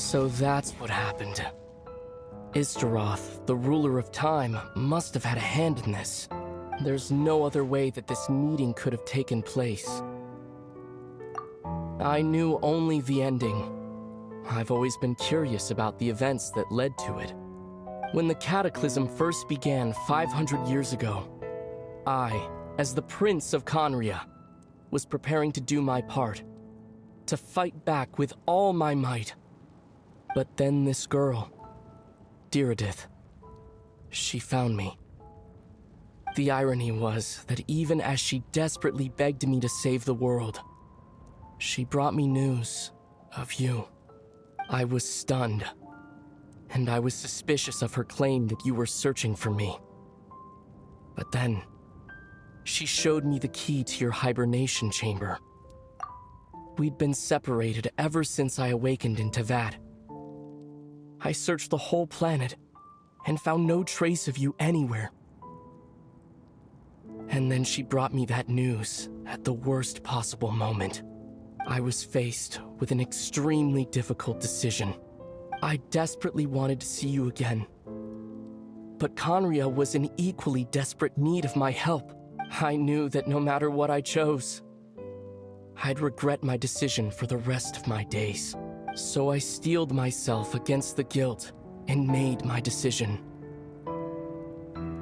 So that's what happened. Istaroth, the ruler of time, must have had a hand in this. There's no other way that this meeting could have taken place. I knew only the ending. I've always been curious about the events that led to it. When the cataclysm first began 500 years ago, I, as the Prince of Conria, was preparing to do my part, to fight back with all my might. But then this girl, Diridith, she found me. The irony was that even as she desperately begged me to save the world, she brought me news of you. I was stunned, and I was suspicious of her claim that you were searching for me. But then, she showed me the key to your hibernation chamber. We'd been separated ever since I awakened in Teyvat. I searched the whole planet and found no trace of you anywhere. And then she brought me that news at the worst possible moment. I was faced with an extremely difficult decision. I desperately wanted to see you again. But Conria was in equally desperate need of my help. I knew that no matter what I chose, I'd regret my decision for the rest of my days. So I steeled myself against the guilt and made my decision.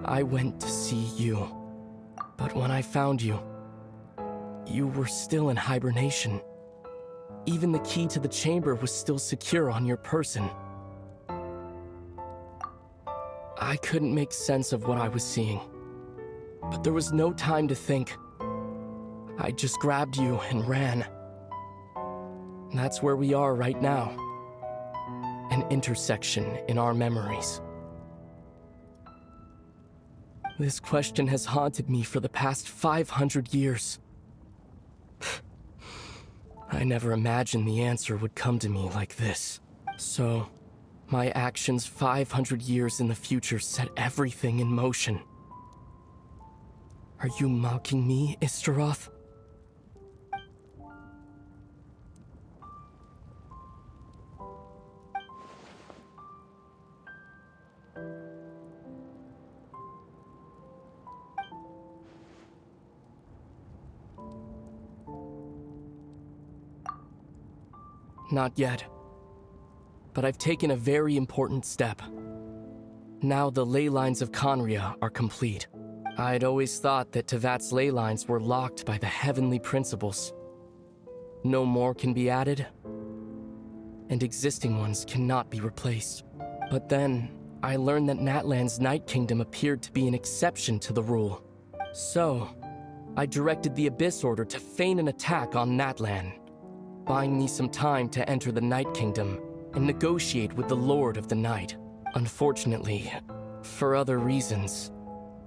I went to see you. But when I found you, you were still in hibernation. Even the key to the chamber was still secure on your person. I couldn't make sense of what I was seeing, but there was no time to think. I just grabbed you and ran. That's where we are right now. An intersection in our memories. This question has haunted me for the past 500 years. I never imagined the answer would come to me like this. So, my actions 500 years in the future set everything in motion. Are you mocking me, Istaroth? Not yet. But I've taken a very important step. Now the ley lines of Conria are complete. I'd always thought that Teyvat's ley lines were locked by the heavenly principles. No more can be added, and existing ones cannot be replaced. But then, I learned that Natlan's Night Kingdom appeared to be an exception to the rule. So, I directed the Abyss Order to feign an attack on Natlan, buying me some time to enter the Night Kingdom and negotiate with the Lord of the Night. Unfortunately, for other reasons,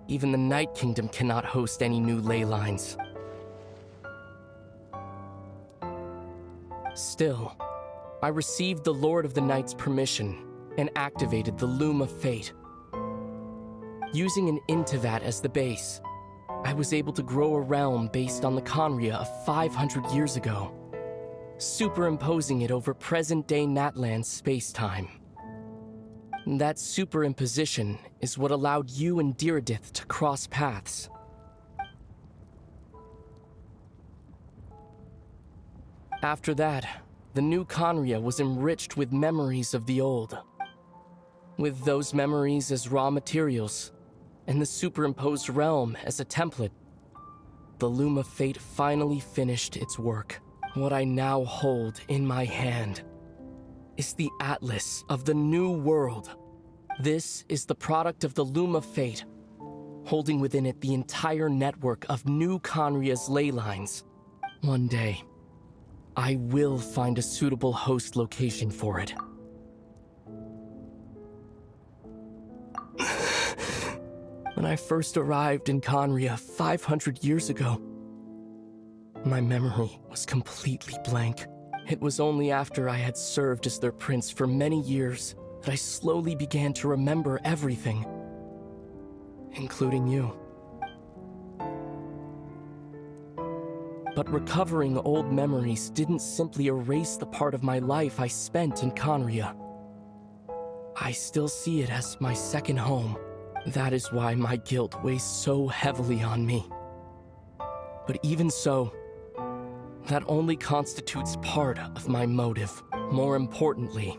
even the Night Kingdom cannot host any new ley lines. Still, I received the Lord of the Night's permission and activated the Loom of Fate. Using an Teyvat as the base, I was able to grow a realm based on the Conria of 500 years ago, superimposing it over present-day Natlan's space-time. That superimposition is what allowed you and Diridith to cross paths. After that, the new Conria was enriched with memories of the old. With those memories as raw materials, and the superimposed realm as a template, the Loom of Fate finally finished its work. What I now hold in my hand is the Atlas of the New World. This is the product of the Loom of Fate, holding within it the entire network of new Conria's ley lines. One day, I will find a suitable host location for it. When I first arrived in Conria 500 years ago, my memory was completely blank. It was only after I had served as their prince for many years that I slowly began to remember everything, including you. But recovering old memories didn't simply erase the part of my life I spent in Conria. I still see it as my second home. That is why my guilt weighs so heavily on me. But even so, that only constitutes part of my motive. More importantly,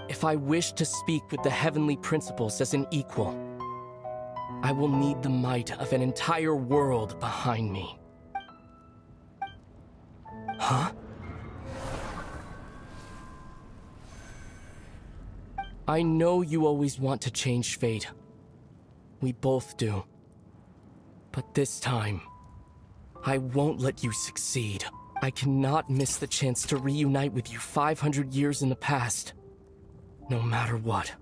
if I wish to speak with the heavenly principles as an equal, I will need the might of an entire world behind me. Huh? I know you always want to change fate. We both do. But this time, I won't let you succeed. I cannot miss the chance to reunite with you 500 years in the past, no matter what.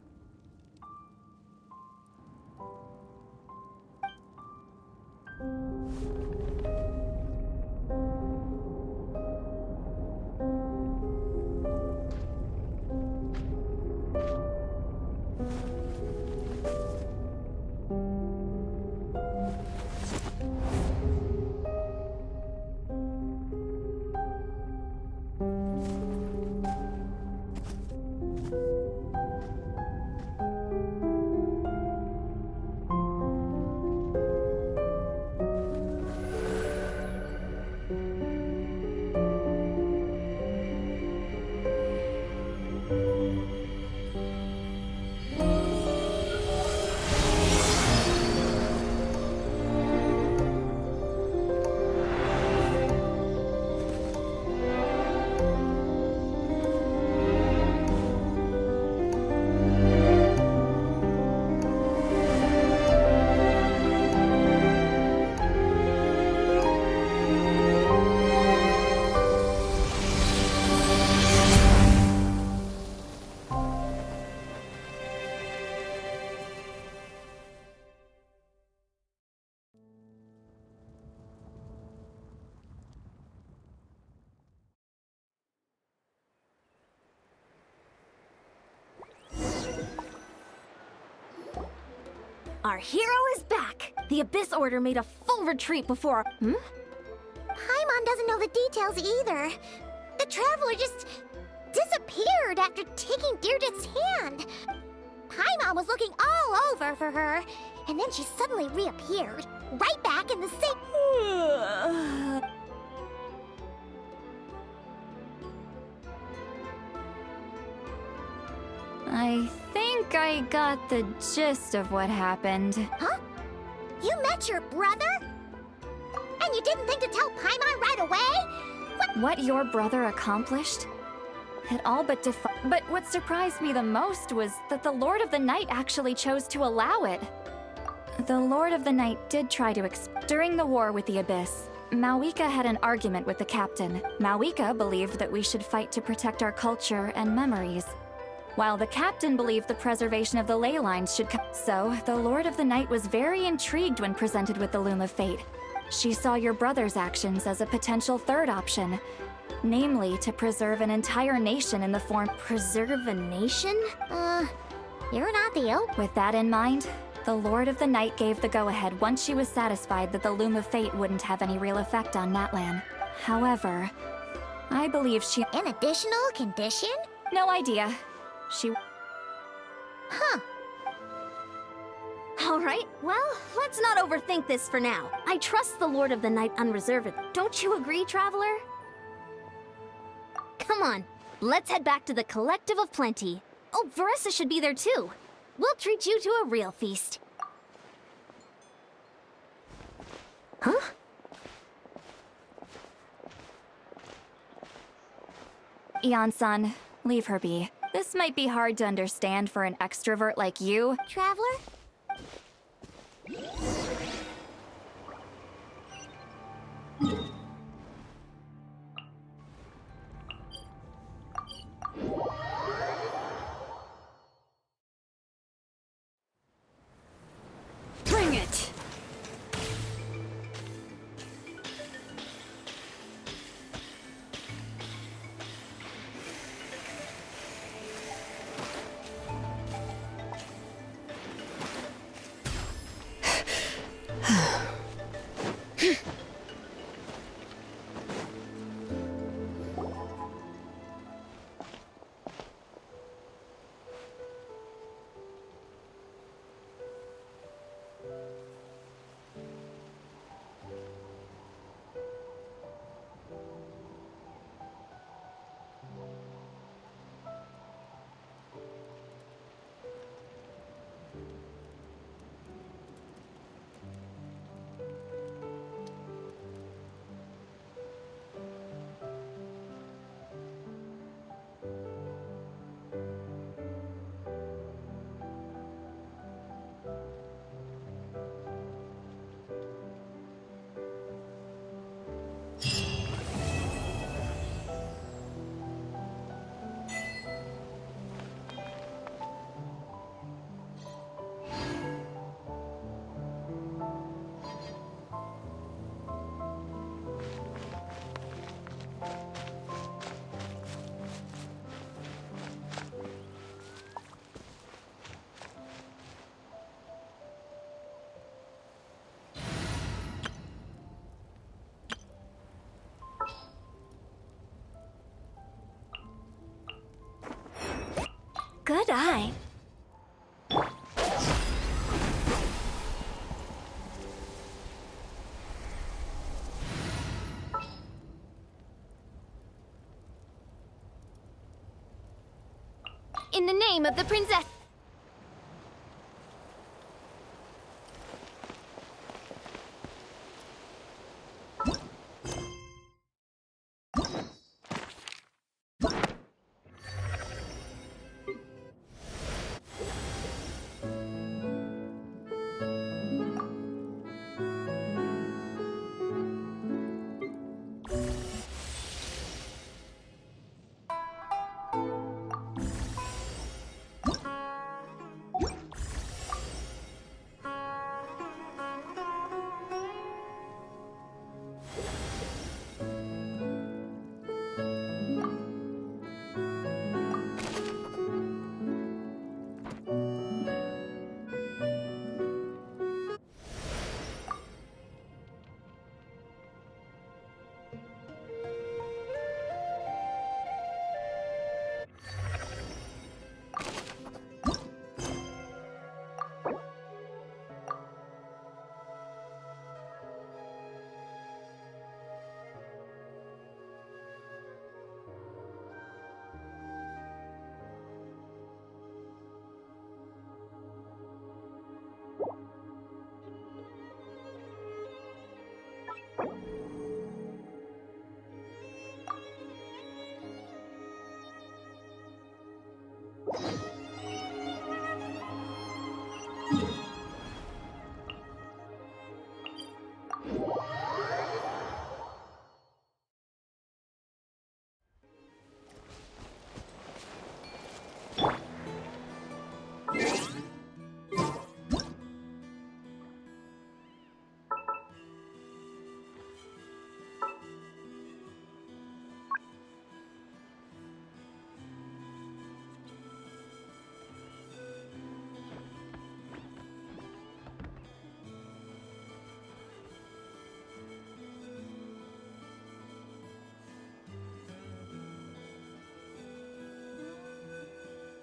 Our hero is back! The Abyss Order made a full retreat before— Paimon doesn't know the details either. The Traveler just disappeared after taking Deirdre's hand. Paimon was looking all over for her, and then she suddenly reappeared, right back in the same— I think I got the gist of what happened. Huh? You met your brother? And you didn't think to tell Paimon right away? What your brother accomplished? It all but But what surprised me the most was that the Lord of the Night actually chose to allow it. The Lord of the Night did try to During the war with the Abyss, Mawika had an argument with the captain. Mawika believed that we should fight to protect our culture and memories, while the captain believed the preservation of the ley lines should come. So, the Lord of the Night was very intrigued when presented with the Loom of Fate. She saw your brother's actions as a potential third option, namely to preserve an entire nation in the form— Preserve a nation? You're not the With that in mind, the Lord of the Night gave the go-ahead once she was satisfied that the Loom of Fate wouldn't have any real effect on Natlan. However, I believe she— An additional condition? No idea. She— Huh. Alright, well, let's not overthink this for now. I trust the Lord of the Night unreservedly. Don't you agree, Traveler? Come on, let's head back to the Collective of Plenty. Oh, Veressa should be there too. We'll treat you to a real feast. Huh? Eon-san, leave her be. This might be hard to understand for an extrovert like you. Traveler? Bring it! Good eye. In the name of the princess.